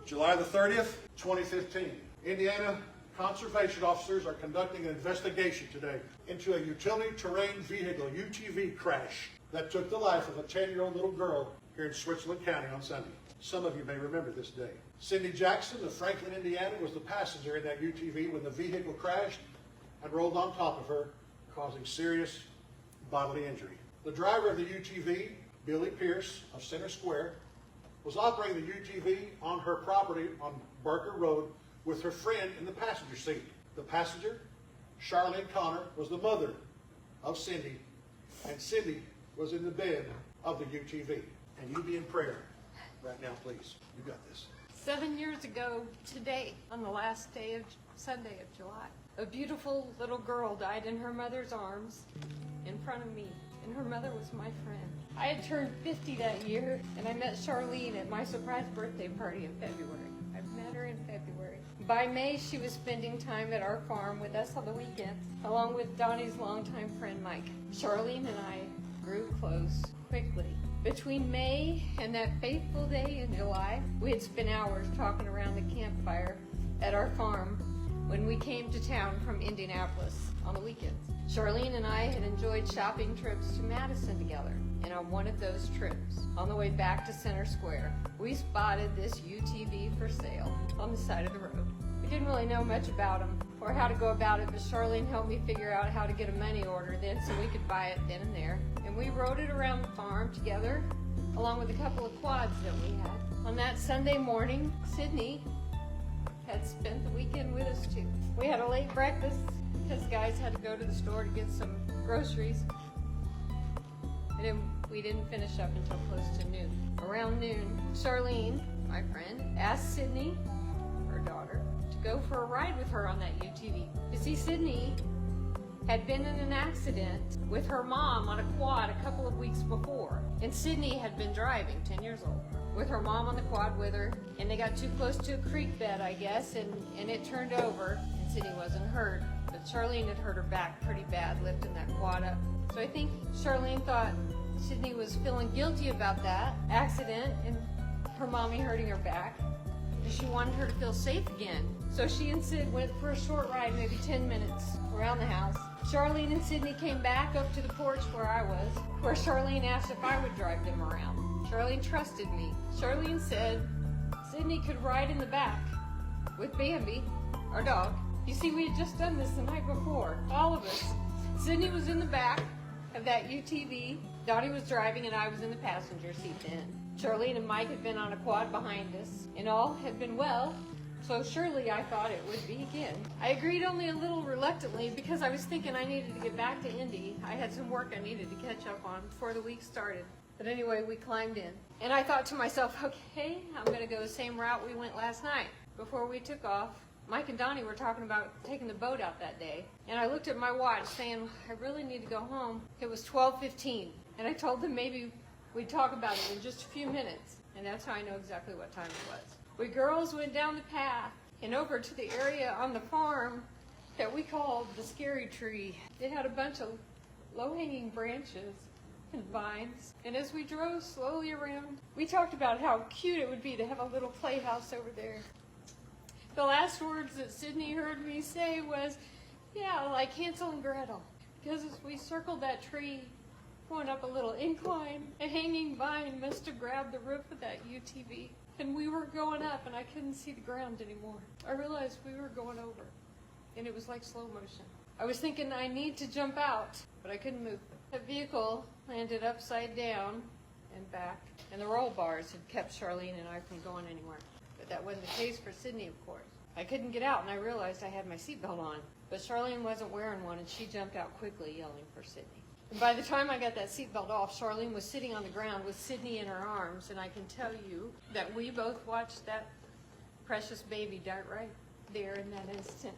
July the 30th, 2015. Indiana conservation officers are conducting an investigation today into a utility terrain vehicle, UTV, crash that took the life of a 10-year-old little girl here in Switzerland County on Sunday. Some of you may remember this day. Cindy Jackson of Franklin, Indiana was the passenger in that UTV when the vehicle crashed and rolled on top of her, causing serious bodily injury. The driver of the UTV, Billie of Center Square, was operating the UTV on her property on Barker Road with her friend in the passenger seat. The passenger, Charlene Connor, was the mother of Cindy, and Cindy was in the bed of the UTV. And you be in prayer right now, please. You got this. 7 years ago today, on the last day of Sunday of July, a beautiful little girl died in her mother's arms in front of me, and her mother was my friend. I had turned 50 that year, and I met Charlene at my surprise birthday party in February. I met her in February. By May, she was spending time at our farm with us on the weekends, along with Donnie's longtime friend Mike. Charlene and I grew close quickly. Between May and that fateful day in July, we had spent hours talking around the campfire at our farm when we came to town from Indianapolis on the weekends. Charlene and I had enjoyed shopping trips to Madison together, and on one of those trips, on the way back to Center Square, we spotted this UTV for sale on the side of the road. We didn't really know much about them or how to go about it, but Charlene helped me figure out how to get a money order then so we could buy it then and there. And we rode it around the farm together, along with a couple of quads that we had. On that Sunday morning, Sydney had spent the weekend with us too. We had a late breakfast because the guys had to go to the store to get some groceries. And then we didn't finish up until close to noon. Around noon, Charlene, my friend, asked Sydney, her daughter, to go for a ride with her on that UTV. You see, Sydney had been in an accident with her mom on a quad a couple of weeks before. And Sydney had been driving, 10 years old, with her mom on the quad with her. And they got too close to a creek bed, I guess, and it turned over. And Sydney wasn't hurt, but Charlene had hurt her back pretty bad lifting that quad up. So I think Charlene thought Sydney was feeling guilty about that accident and her mommy hurting her back. And she wanted her to feel safe again. So she and Sid went for a short ride, maybe 10 minutes, around the house. Charlene and Sydney came back up to the porch where I was, where Charlene asked if I would drive them around. Charlene trusted me. Charlene said Sydney could ride in the back with Bambi, our dog. You see, we had just done this the night before, all of us. Sydney was in the back of that UTV. Donnie was driving and I was in the passenger seat then. Charlene and Mike had been on a quad behind us, and all had been well, so surely I thought it would be again. I agreed only a little reluctantly because I was thinking I needed to get back to Indy. I had some work I needed to catch up on before the week started. But anyway, we climbed in. And I thought to myself, okay, I'm going to go the same route we went last night. Before we took off, Mike and Donnie were talking about taking the boat out that day. And I looked at my watch saying, I really need to go home. It was 12:15. And I told them maybe we'd talk about it in just a few minutes. And that's how I know exactly what time it was. We girls went down the path and over to the area on the farm that we called the Scary Tree. It had a bunch of low-hanging branches and vines. And as we drove slowly around, we talked about how cute it would be to have a little playhouse over there. The last words that Sydney heard me say was, yeah, like Hansel and Gretel. Because as we circled that tree, going up a little incline, a hanging vine must have grabbed the roof of that UTV. And we were going up and I couldn't see the ground anymore. I realized we were going over, and it was like slow motion. I was thinking I need to jump out, but I couldn't move. The vehicle landed upside down and back, and the roll bars had kept Charlene and I from going anywhere. But that wasn't the case for Sydney, of course. I couldn't get out, and I realized I had my seatbelt on. But Charlene wasn't wearing one, and she jumped out quickly, yelling for Sydney. And by the time I got that seatbelt off, Charlene was sitting on the ground with Sydney in her arms, and I can tell you that we both watched that precious baby die right there in that instant.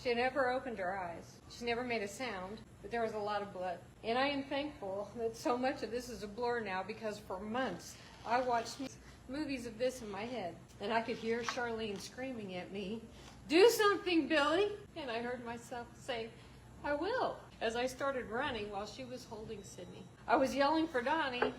She never opened her eyes. She never made a sound, but there was a lot of blood. And I am thankful that so much of this is a blur now, because for months I watched movies of this in my head, and I could hear Charlene screaming at me, "Do something, Billie!" And I heard myself say, "I will," as I started running while she was holding Sydney. I was yelling for Donnie,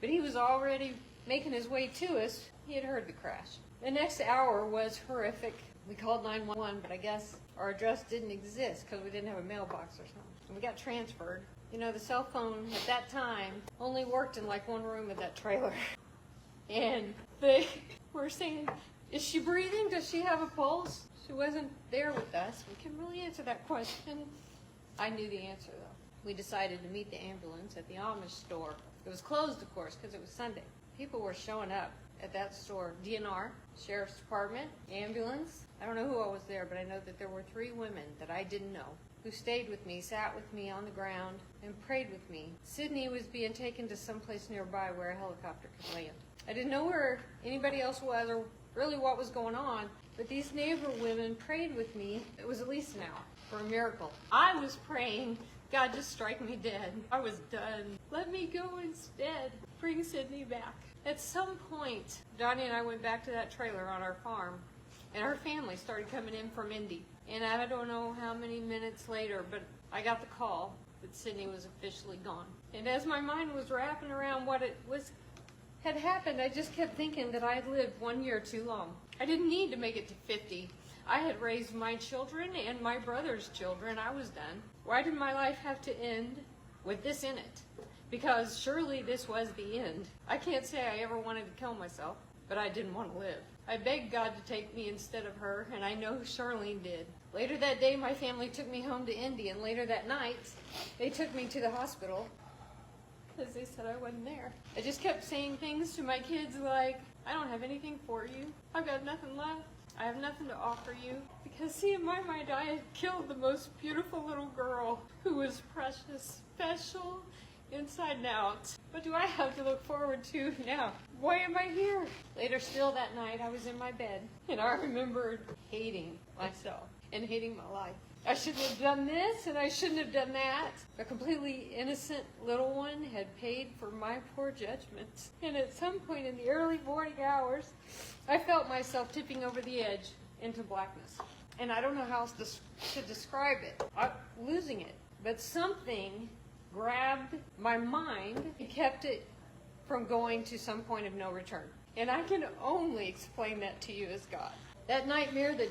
but he was already making his way to us. He had heard the crash. The next hour was horrific. We called 911, but I guess our address didn't exist because we didn't have a mailbox or something. And we got transferred. You know, the cell phone at that time only worked in like one room of that trailer. And they were saying, is she breathing? Does she have a pulse? She wasn't there with us. We can really answer that question. I knew the answer, though. We decided to meet the ambulance at the Amish store. It was closed, of course, because it was Sunday. People were showing up at that store. DNR, Sheriff's Department, ambulance. I don't know who all was there, but I know that there were 3 women that I didn't know who stayed with me, sat with me on the ground, and prayed with me. Sydney was being taken to someplace nearby where a helicopter could land. I didn't know where anybody else was or really what was going on, but these neighbor women prayed with me. It was at least an hour for a miracle. I was praying, God, just strike me dead. I was done. Let me go instead. Bring Sydney back. At some point, Donnie and I went back to that trailer on our farm, and our family started coming in from Indy. And I don't know how many minutes later, but I got the call that Sydney was officially gone. And as my mind was wrapping around what had happened, I just kept thinking that I had lived 1 year too long. I didn't need to make it to 50. I had raised my children and my brother's children. I was done. Why did my life have to end with this in it? Because surely this was the end. I can't say I ever wanted to kill myself, but I didn't want to live. I begged God to take me instead of her, and I know Charlene did. Later that day, my family took me home to Indy, and later that night, they took me to the hospital because they said I wasn't there. I just kept saying things to my kids like, I don't have anything for you. I've got nothing left. I have nothing to offer you. Because, see, in my mind, I had killed the most beautiful little girl who was precious, special, inside and out. What do I have to look forward to now? Why am I here? Later still that night, I was in my bed, and I remembered hating myself and hating my life. I shouldn't have done this, and I shouldn't have done that. A completely innocent little one had paid for my poor judgments. And at some point in the early morning hours, I felt myself tipping over the edge into blackness. And I don't know how else to describe it. I'm losing it. But something grabbed my mind and kept it from going to some point of no return. And I can only explain that to you as God. That nightmare that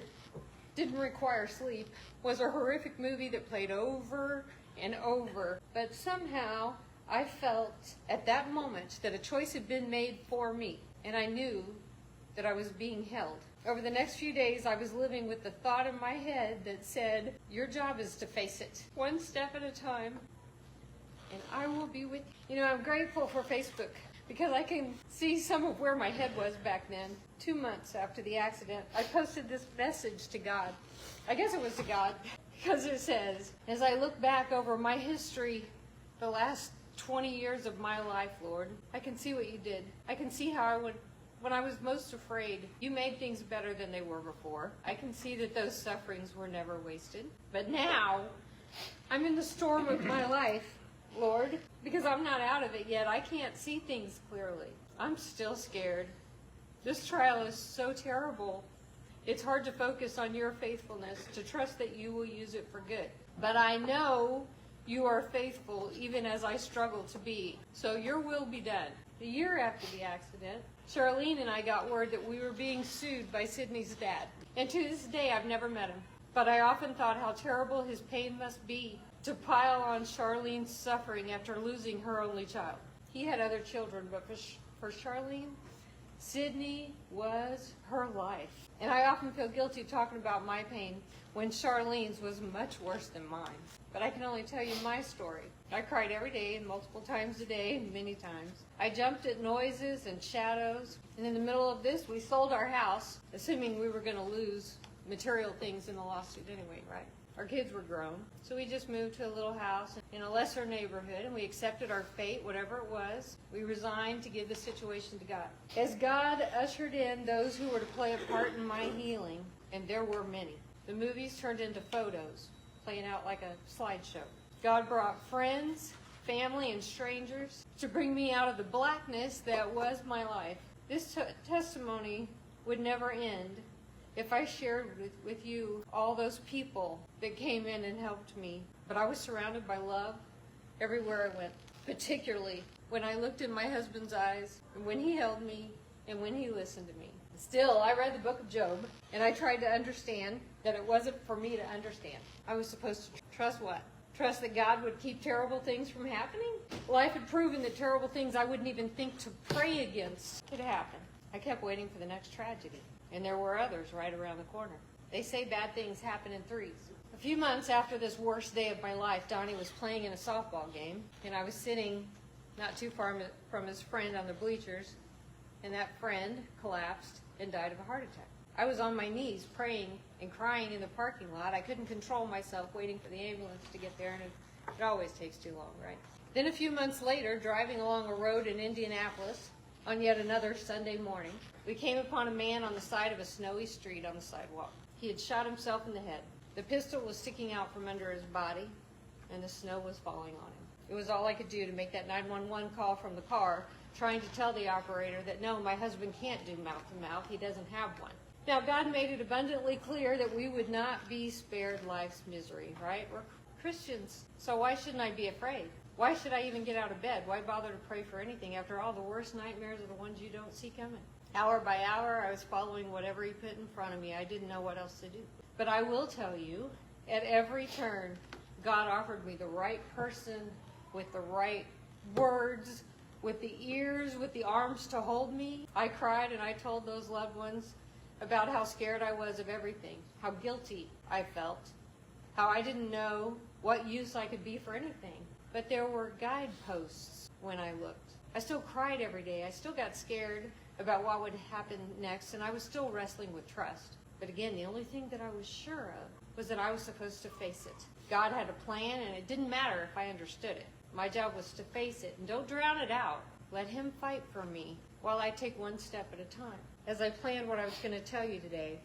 didn't require sleep was a horrific movie that played over and over. But somehow I felt at that moment that a choice had been made for me. And I knew that I was being held. Over the next few days, I was living with the thought in my head that said, your job is to face it, one step at a time, and I will be with you. You know, I'm grateful for Facebook because I can see some of where my head was back then. 2 months after the accident, I posted this message to God. I guess it was to God because it says, as I look back over my history, the last 20 years of my life, Lord, I can see what you did. I can see how I would. When I was most afraid, you made things better than they were before. I can see that those sufferings were never wasted. But now, I'm in the storm of my life, Lord, because I'm not out of it yet. I can't see things clearly. I'm still scared. This trial is so terrible. It's hard to focus on your faithfulness, to trust that you will use it for good. But I know you are faithful even as I struggle to be. So your will be done. The year after the accident, Charlene and I got word that we were being sued by Sydney's dad. And to this day, I've never met him. But I often thought how terrible his pain must be to pile on Charlene's suffering after losing her only child. He had other children, but for Charlene, Sydney was her life. And I often feel guilty talking about my pain when Charlene's was much worse than mine. But I can only tell you my story. I cried every day and multiple times a day, many times. I jumped at noises and shadows. And in the middle of this, we sold our house, assuming we were going to lose material things in the lawsuit anyway, right? Our kids were grown. So we just moved to a little house in a lesser neighborhood, and we accepted our fate, whatever it was. We resigned to give the situation to God. As God ushered in those who were to play a part in my healing, and there were many, the movies turned into photos, playing out like a slideshow. God brought friends, family, and strangers to bring me out of the blackness that was my life. This testimony would never end if I shared with you all those people that came in and helped me. But I was surrounded by love everywhere I went, particularly when I looked in my husband's eyes, and when he held me, and when he listened to me. Still, I read the book of Job, and I tried to understand that it wasn't for me to understand. I was supposed to trust what? Trust that God would keep terrible things from happening? Life had proven that terrible things I wouldn't even think to pray against could happen. I kept waiting for the next tragedy, and there were others right around the corner. They say bad things happen in threes. A few months after this worst day of my life, Donnie was playing in a softball game, and I was sitting not too far from his friend on the bleachers, and that friend collapsed and died of a heart attack. I was on my knees praying and crying in the parking lot. I couldn't control myself waiting for the ambulance to get there, and it always takes too long, right? Then a few months later, driving along a road in Indianapolis on yet another Sunday morning, we came upon a man on the side of a snowy street on the sidewalk. He had shot himself in the head. The pistol was sticking out from under his body, and the snow was falling on him. It was all I could do to make that 911 call from the car, trying to tell the operator that no, my husband can't do mouth-to-mouth. He doesn't have one. Now, God made it abundantly clear that we would not be spared life's misery, right? We're Christians, so why shouldn't I be afraid? Why should I even get out of bed? Why bother to pray for anything? After all, the worst nightmares are the ones you don't see coming. Hour by hour, I was following whatever he put in front of me. I didn't know what else to do. But I will tell you, at every turn, God offered me the right person with the right words, with the ears, with the arms to hold me. I cried and I told those loved ones about how scared I was of everything, how guilty I felt, how I didn't know what use I could be for anything. But there were guideposts when I looked. I still cried every day. I still got scared about what would happen next, and I was still wrestling with trust. But again, the only thing that I was sure of was that I was supposed to face it. God had a plan, and it didn't matter if I understood it. My job was to face it, and don't drown it out. Let him fight for me while I take one step at a time. As I planned what I was going to tell you today,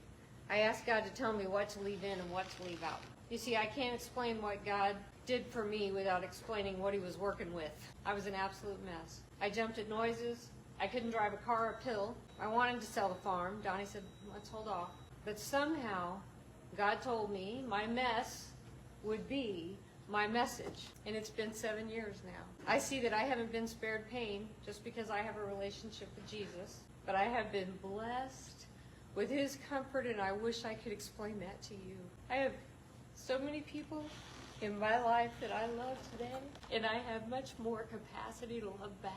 I asked God to tell me what to leave in and what to leave out. You see, I can't explain what God did for me without explaining what he was working with. I was an absolute mess. I jumped at noises. I couldn't drive a car uphill. I wanted to sell the farm. Donnie said, let's hold off. But somehow, God told me my mess would be my message. And it's been 7 years now. I see that I haven't been spared pain just because I have a relationship with Jesus, but I have been blessed with his comfort, and I wish I could explain that to you. I have so many people in my life that I love today, and I have much more capacity to love back.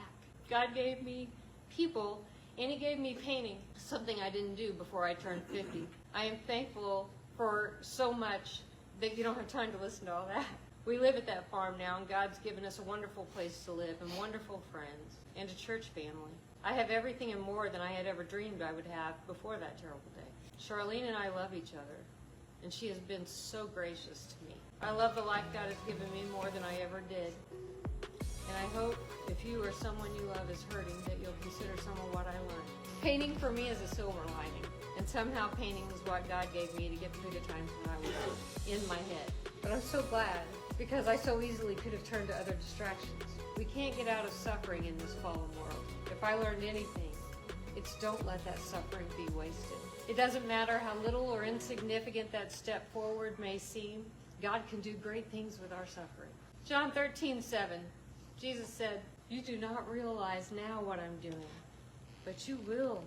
God gave me people, and he gave me painting, something I didn't do before I turned 50. I am thankful for so much that you don't have time to listen to all that. We live at that farm now, and God's given us a wonderful place to live and wonderful friends and a church family. I have everything and more than I had ever dreamed I would have before that terrible day. Charlene and I love each other, and she has been so gracious to me. I love the life God has given me more than I ever did. And I hope if you or someone you love is hurting that you'll consider some of what I learned. Painting for me is a silver lining, and somehow painting is what God gave me to get through the times when I was in my head. But I'm so glad, because I so easily could have turned to other distractions. We can't get out of suffering in this fallen world. If I learned anything, it's don't let that suffering be wasted. It doesn't matter how little or insignificant that step forward may seem, God can do great things with our suffering. John 13:7, Jesus said, you do not realize now what I'm doing, but you will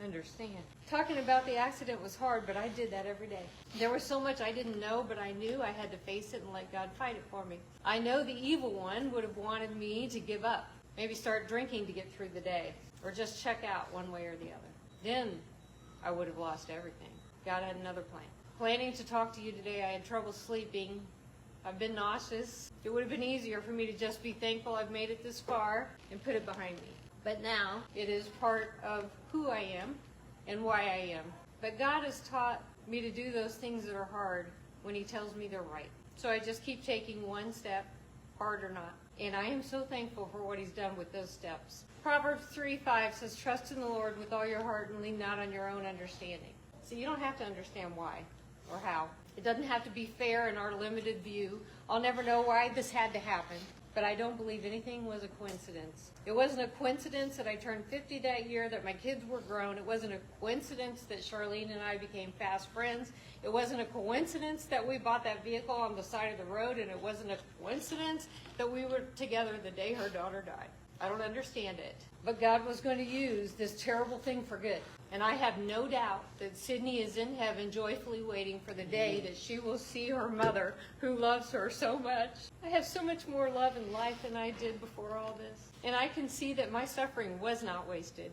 understand. Talking about the accident was hard, but I did that every day. There was so much I didn't know, but I knew I had to face it and let God fight it for me. I know the evil one would have wanted me to give up, maybe start drinking to get through the day, or just check out one way or the other. Then I would have lost everything. God had another plan. Planning to talk to you today, I had trouble sleeping. I've been nauseous. It would have been easier for me to just be thankful I've made it this far and put it behind me. But now it is part of who I am and why I am. But God has taught me to do those things that are hard when he tells me they're right. So I just keep taking one step, hard or not. And I am so thankful for what he's done with those steps. Proverbs 3:5 says, trust in the Lord with all your heart and lean not on your own understanding. So you don't have to understand why or how. It doesn't have to be fair in our limited view. I'll never know why this had to happen, but I don't believe anything was a coincidence. It wasn't a coincidence that I turned 50 that year, that my kids were grown. It wasn't a coincidence that Charlene and I became fast friends. It wasn't a coincidence that we bought that vehicle on the side of the road, and it wasn't a coincidence that we were together the day her daughter died. I don't understand it. But God was going to use this terrible thing for good. And I have no doubt that Sydney is in heaven joyfully waiting for the day that she will see her mother who loves her so much. I have so much more love in life than I did before all this. And I can see that my suffering was not wasted.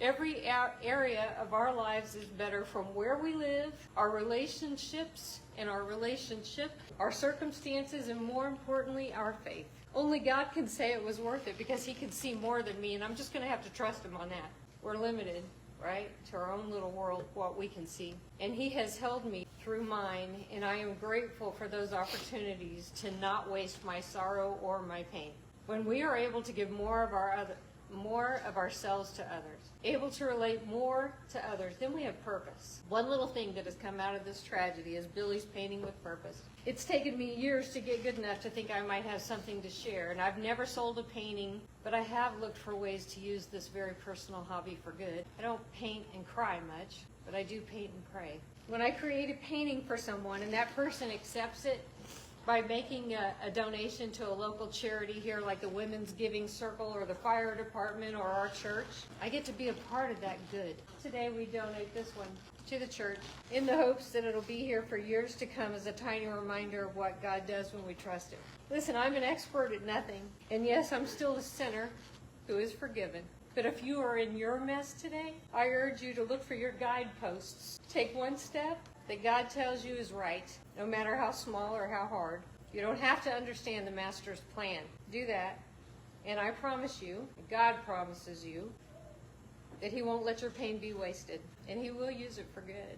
Every area of our lives is better from where we live, our relationships and our circumstances, and more importantly, our faith. Only God can say it was worth it because he can see more than me, and I'm just going to have to trust him on that. We're limited, right, to our own little world, what we can see. And he has held me through mine, and I am grateful for those opportunities to not waste my sorrow or my pain. When we are able to give more of ourselves to others, able to relate more to others, then we have purpose. One little thing that has come out of this tragedy is Billie's painting with purpose. It's taken me years to get good enough to think I might have something to share, and I've never sold a painting, but I have looked for ways to use this very personal hobby for good. I don't paint and cry much, but I do paint and pray. When I create a painting for someone and that person accepts it, by making a donation to a local charity here like the Women's Giving Circle or the fire department or our church, I get to be a part of that good. Today we donate this one to the church in the hopes that it'll be here for years to come as a tiny reminder of what God does when we trust him. Listen, I'm an expert at nothing, and yes, I'm still a sinner who is forgiven. But if you are in your mess today, I urge you to look for your guideposts. Take one step that God tells you is right, no matter how small or how hard. You don't have to understand the Master's plan. Do that, and I promise you, God promises you, that he won't let your pain be wasted, and he will use it for good.